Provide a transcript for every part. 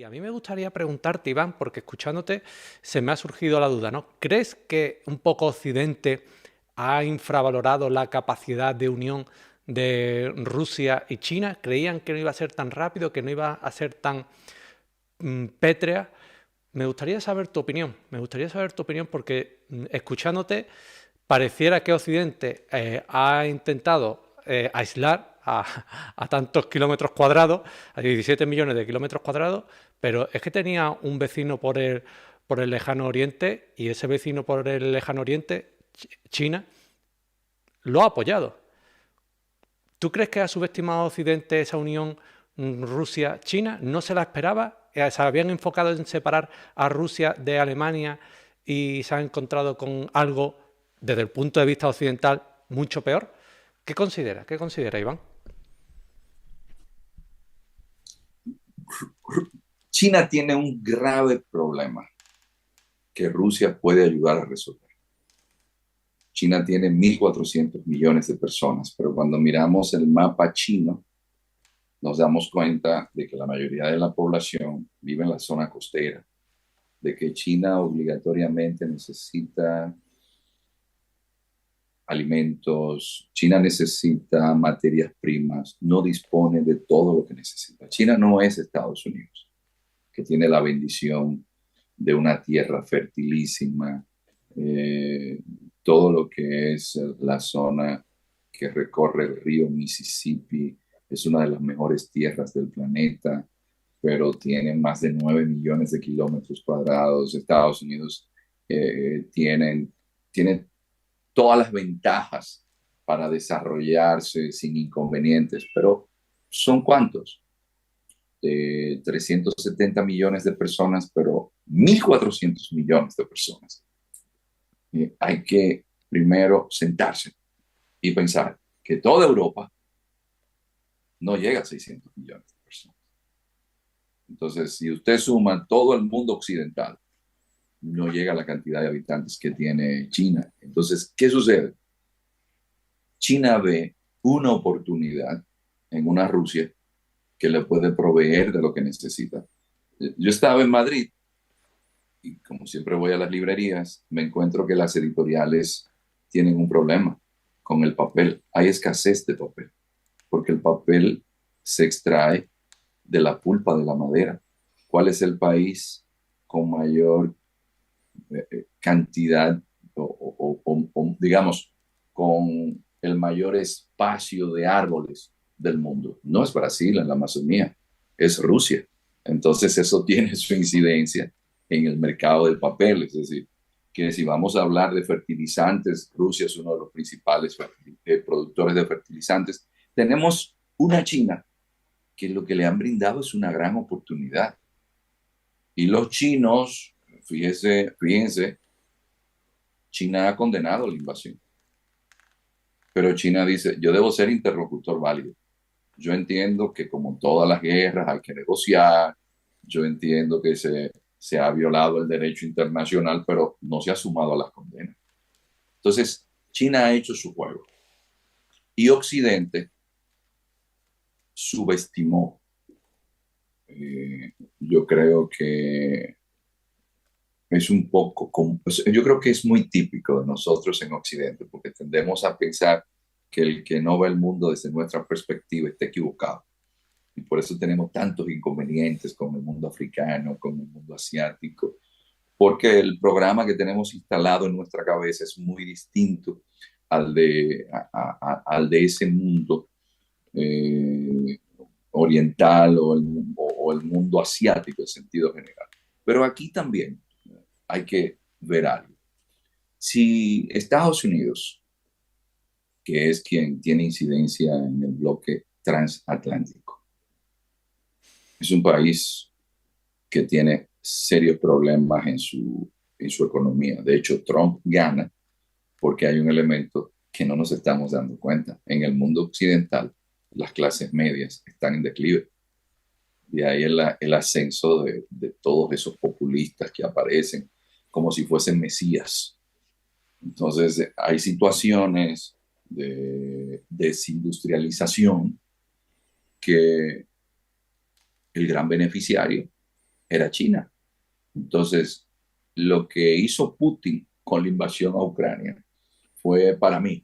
Y a mí me gustaría preguntarte, Iván, porque escuchándote se me ha surgido la duda, ¿no? ¿Crees que un poco Occidente ha infravalorado la capacidad de unión de Rusia y China? ¿Creían que no iba a ser tan rápido, que no iba a ser tan pétrea? Me gustaría saber tu opinión, porque escuchándote pareciera que Occidente ha intentado aislar a tantos kilómetros cuadrados, a 17 millones de kilómetros cuadrados, pero es que tenía un vecino por el lejano oriente y ese vecino por el lejano oriente, China, lo ha apoyado. ¿Tú crees que ha subestimado Occidente esa unión Rusia-China? ¿No se la esperaba? ¿Se habían enfocado en separar a Rusia de Alemania y se han encontrado con algo, desde el punto de vista occidental, mucho peor? ¿Qué considera? ¿Qué considera, Iván? China tiene un grave problema que Rusia puede ayudar a resolver. China tiene 1.400 millones de personas, pero cuando miramos el mapa chino, nos damos cuenta de que la mayoría de la población vive en la zona costera, de que China obligatoriamente necesita alimentos, China necesita materias primas, no dispone de todo lo que necesita. China no es Estados Unidos, que tiene la bendición de una tierra fertilísima, eh, todo lo que es la zona que recorre el río Mississippi es una de las mejores tierras del planeta, pero tiene más de 9 millones de kilómetros cuadrados. Estados Unidos tiene todas las ventajas para desarrollarse sin inconvenientes, pero ¿son cuántos? 370 millones de personas, pero 1.400 millones de personas. Hay que primero sentarse y pensar que toda Europa no llega a 600 millones de personas. Entonces, si usted suma todo el mundo occidental, no llega a la cantidad de habitantes que tiene China. Entonces, ¿qué sucede? China ve una oportunidad en una Rusia que le puede proveer de lo que necesita. Yo estaba en Madrid y como siempre voy a las librerías, me encuentro que las editoriales tienen un problema con el papel. Hay escasez de papel, porque el papel se extrae de la pulpa de la madera. ¿Cuál es el país con mayor cantidad digamos, con el mayor espacio de árboles del mundo? No es Brasil, en la Amazonía, es Rusia. Entonces eso tiene su incidencia en el mercado del papel, es decir, que si vamos a hablar de fertilizantes, Rusia es uno de los principales productores de fertilizantes. Tenemos una China que lo que le han brindado es una gran oportunidad. Y los chinos, fíjense, China ha condenado la invasión, pero China dice, yo debo ser interlocutor válido. Yo entiendo que como todas las guerras hay que negociar, yo entiendo que se ha violado el derecho internacional, pero no se ha sumado a las condenas. Entonces, China ha hecho su juego y Occidente subestimó. Yo creo que es un poco, yo creo que es muy típico de nosotros en Occidente, porque tendemos a pensar que el que no ve el mundo desde nuestra perspectiva está equivocado. Y por eso tenemos tantos inconvenientes con el mundo africano, con el mundo asiático, porque el programa que tenemos instalado en nuestra cabeza es muy distinto al de ese mundo eh, oriental o el mundo asiático en sentido general. Pero aquí también hay que ver algo. Si Estados Unidos, que es quien tiene incidencia en el bloque transatlántico, es un país que tiene serios problemas en su economía. De hecho, Trump gana porque hay un elemento que no nos estamos dando cuenta. En el mundo occidental, las clases medias están en declive. De ahí el ascenso de todos esos populistas que aparecen como si fuesen mesías. Entonces, hay situaciones de desindustrialización que el gran beneficiario era China. Entonces, lo que hizo Putin con la invasión a Ucrania fue para mí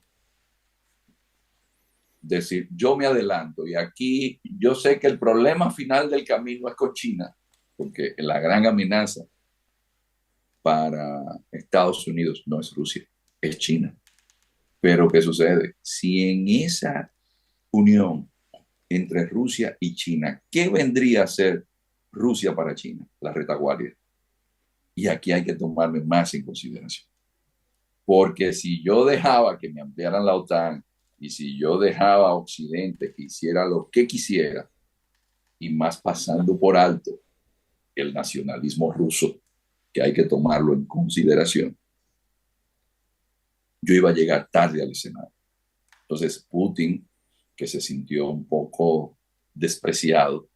decir, yo me adelanto y aquí yo sé que el problema final del camino es con China, porque la gran amenaza para Estados Unidos no es Rusia, es China. Pero ¿qué sucede? Si en esa unión entre Rusia y China, ¿qué vendría a ser Rusia para China? La retaguardia. Y aquí hay que tomarme más en consideración. Porque si yo dejaba que me ampliaran la OTAN y si yo dejaba a Occidente que hiciera lo que quisiera, y más pasando por alto el nacionalismo ruso, que hay que tomarlo en consideración, yo iba a llegar tarde al escenario. Entonces Putin, que se sintió un poco despreciado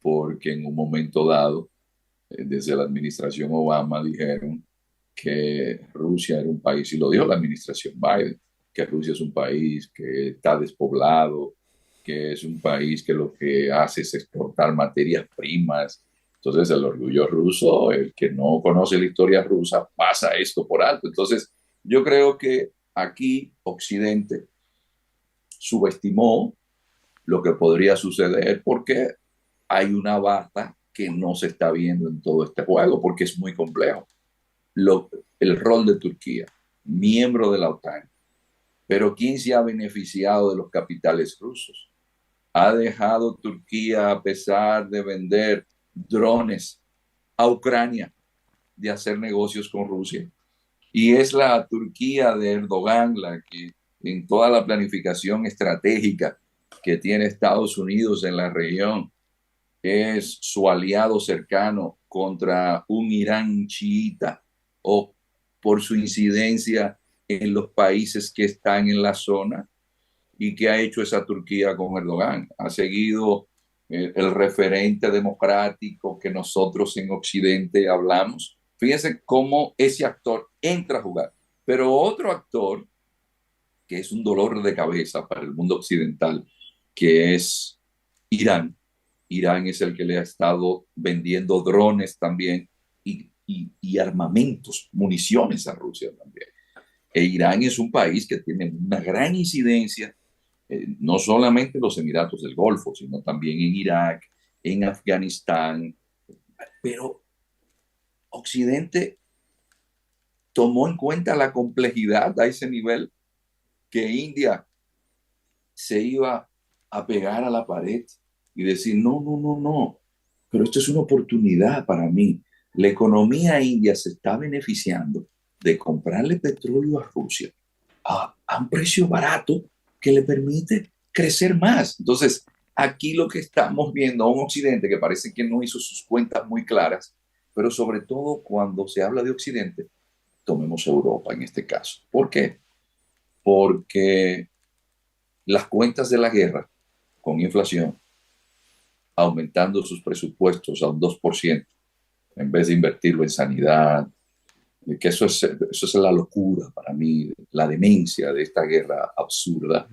porque en un momento dado, desde la administración Obama dijeron que Rusia era un país, y lo dijo la administración Biden, que Rusia es un país que está despoblado, que es un país que lo que hace es exportar materias primas. Entonces el orgullo ruso, el que no conoce la historia rusa, pasa esto por alto. Entonces yo creo que aquí Occidente subestimó lo que podría suceder porque hay una baza que no se está viendo en todo este juego porque es muy complejo. Lo, el rol de Turquía, miembro de la OTAN, pero ¿quién se ha beneficiado de los capitales rusos? Ha dejado Turquía, a pesar de vender drones a Ucrania, de hacer negocios con Rusia. Y es la Turquía de Erdogan la que en toda la planificación estratégica que tiene Estados Unidos en la región es su aliado cercano contra un Irán chiita o por su incidencia en los países que están en la zona. ¿Y qué ha hecho esa Turquía con Erdogan? Ha seguido el referente democrático que nosotros en Occidente hablamos. Fíjense cómo ese actor entra a jugar. Pero otro actor que es un dolor de cabeza para el mundo occidental, que es Irán. Irán es el que le ha estado vendiendo drones también y armamentos, municiones a Rusia también. E Irán es un país que tiene una gran incidencia, no solamente en los Emiratos del Golfo, sino también en Irak, en Afganistán, pero Occidente tomó en cuenta la complejidad a ese nivel que India se iba a pegar a la pared y decir, no, no, no, no, pero esto es una oportunidad para mí. La economía india se está beneficiando de comprarle petróleo a Rusia a un precio barato que le permite crecer más. Entonces, aquí lo que estamos viendo a un Occidente que parece que no hizo sus cuentas muy claras, pero sobre todo cuando se habla de Occidente, tomemos Europa en este caso. ¿Por qué? Porque las cuentas de la guerra con inflación, aumentando sus presupuestos a un 2% en vez de invertirlo en sanidad, que eso es la locura para mí, la demencia de esta guerra absurda,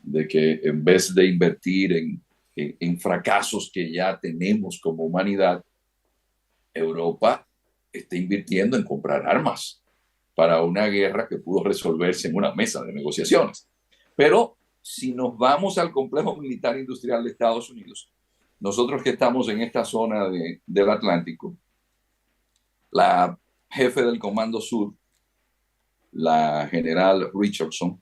de que en vez de invertir en fracasos que ya tenemos como humanidad, Europa está invirtiendo en comprar armas para una guerra que pudo resolverse en una mesa de negociaciones. Pero si nos vamos al complejo militar industrial de Estados Unidos, nosotros que estamos en esta zona del Atlántico, la jefe del Comando Sur, la general Richardson,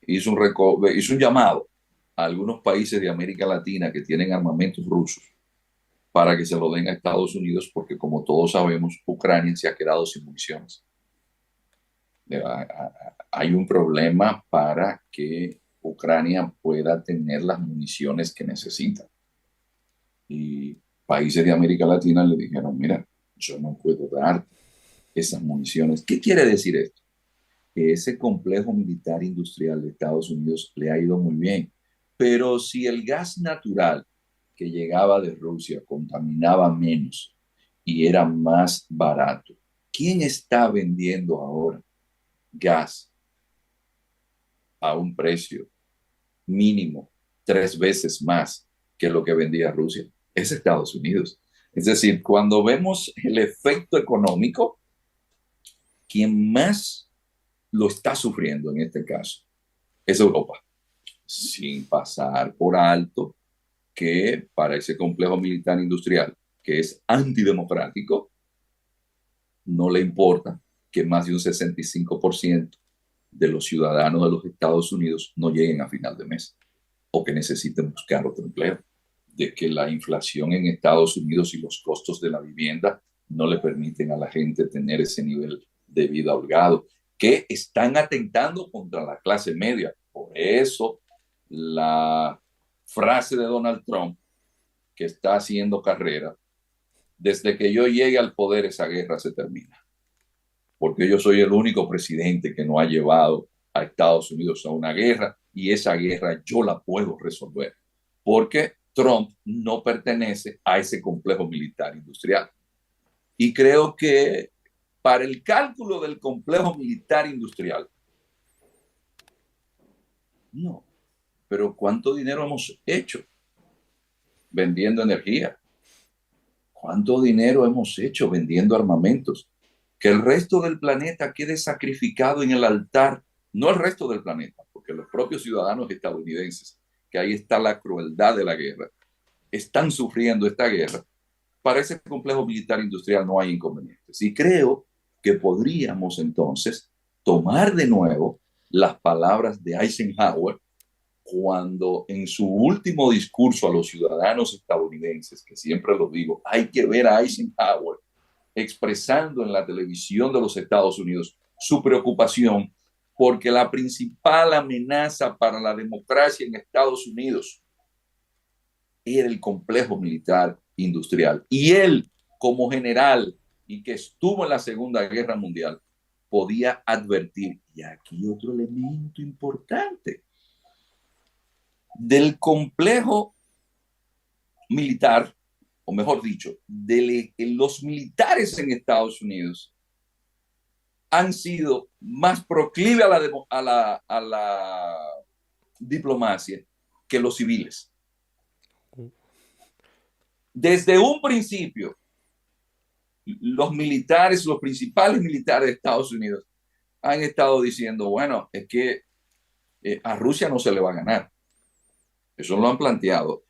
hizo un llamado a algunos países de América Latina que tienen armamentos rusos para que se lo den a Estados Unidos, porque como todos sabemos, Ucrania se ha quedado sin municiones. Hay un problema para que Ucrania pueda tener las municiones que necesita. Y países de América Latina le dijeron, mira, yo no puedo dar esas municiones. ¿Qué quiere decir esto? Que ese complejo militar industrial de Estados Unidos le ha ido muy bien. Pero si el gas natural que llegaba de Rusia contaminaba menos y era más barato, ¿quién está vendiendo ahora gas a un precio mínimo 3 veces más que lo que vendía Rusia? Es Estados Unidos. Es decir, cuando vemos el efecto económico, quien más lo está sufriendo en este caso es Europa, sin pasar por alto que para ese complejo militar industrial, que es antidemocrático, no le importa que más de un 65% de los ciudadanos de los Estados Unidos no lleguen a final de mes o que necesiten buscar otro empleo, de que la inflación en Estados Unidos y los costos de la vivienda no le permiten a la gente tener ese nivel de vida holgado, que están atentando contra la clase media. Por eso la frase de Donald Trump, que está haciendo carrera, desde que yo llegue al poder esa guerra se termina, porque yo soy el único presidente que no ha llevado a Estados Unidos a una guerra y esa guerra yo la puedo resolver, porque Trump no pertenece a ese complejo militar industrial. Y creo que para el cálculo del complejo militar industrial, no, pero ¿cuánto dinero hemos hecho vendiendo energía? ¿Cuánto dinero hemos hecho vendiendo armamentos? Que el resto del planeta quede sacrificado en el altar, no el resto del planeta, porque los propios ciudadanos estadounidenses, que ahí está la crueldad de la guerra, están sufriendo esta guerra. Para ese complejo militar industrial no hay inconvenientes. Y creo que podríamos entonces tomar de nuevo las palabras de Eisenhower cuando en su último discurso a los ciudadanos estadounidenses, que siempre lo digo, hay que ver a Eisenhower expresando en la televisión de los Estados Unidos su preocupación porque la principal amenaza para la democracia en Estados Unidos era el complejo militar industrial. Y él, como general y que estuvo en la Segunda Guerra Mundial, podía advertir, y aquí otro elemento importante, del complejo militar, o mejor dicho, de los militares en Estados Unidos han sido más proclives a la diplomacia que los civiles. Desde un principio, los militares, los principales militares de Estados Unidos han estado diciendo, bueno, es que a Rusia no se le va a ganar. Eso lo han planteado.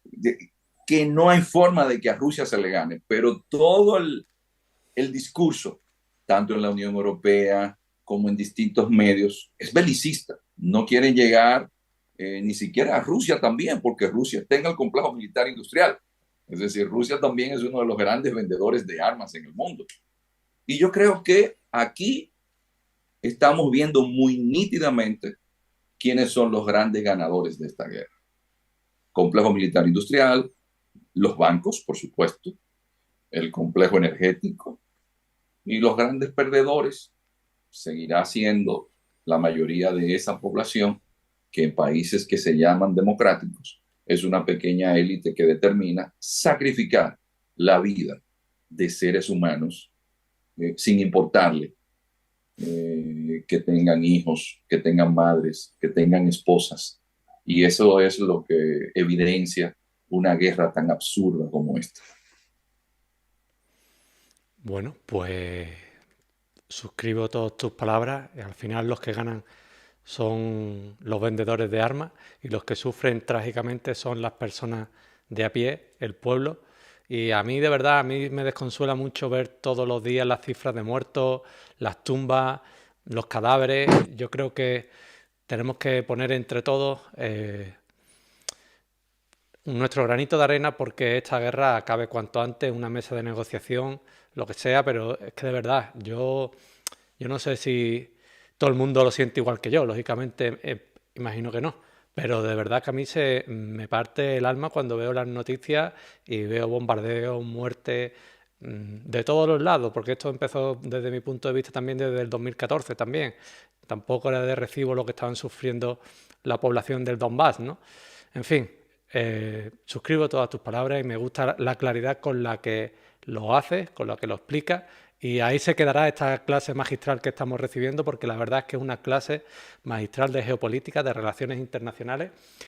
Que no hay forma de que a Rusia se le gane, pero todo el discurso, tanto en la Unión Europea como en distintos medios, es belicista. No quieren llegar ni siquiera a Rusia también, porque Rusia tenga el complejo militar industrial. Es decir, Rusia también es uno de los grandes vendedores de armas en el mundo. Y yo creo que aquí estamos viendo muy nítidamente quiénes son los grandes ganadores de esta guerra. Complejo militar industrial, los bancos, por supuesto, el complejo energético y los grandes perdedores seguirá siendo la mayoría de esa población que en países que se llaman democráticos es una pequeña élite que determina sacrificar la vida de seres humanos sin importarle que tengan hijos, que tengan madres, que tengan esposas. Y eso es lo que evidencia una guerra tan absurda como esta. Bueno, pues suscribo todas tus palabras. Al final los que ganan son los vendedores de armas y los que sufren trágicamente son las personas de a pie, el pueblo. Y a mí, de verdad, a mí me desconsuela mucho ver todos los días las cifras de muertos, las tumbas, los cadáveres. Yo creo que tenemos que poner entre todos nuestro granito de arena porque esta guerra acabe cuanto antes, una mesa de negociación, lo que sea, pero es que de verdad, yo no sé si todo el mundo lo siente igual que yo, lógicamente imagino que no, pero de verdad que a mí me parte el alma cuando veo las noticias y veo bombardeos, muertes de todos los lados, porque esto empezó desde mi punto de vista también desde el 2014 también. Tampoco era de recibo lo que estaban sufriendo la población del Donbass, ¿no? En fin, suscribo todas tus palabras y me gusta la claridad con la que lo haces, con la que lo explicas. Y ahí se quedará esta clase magistral que estamos recibiendo, porque la verdad es que es una clase magistral de geopolítica, de relaciones internacionales,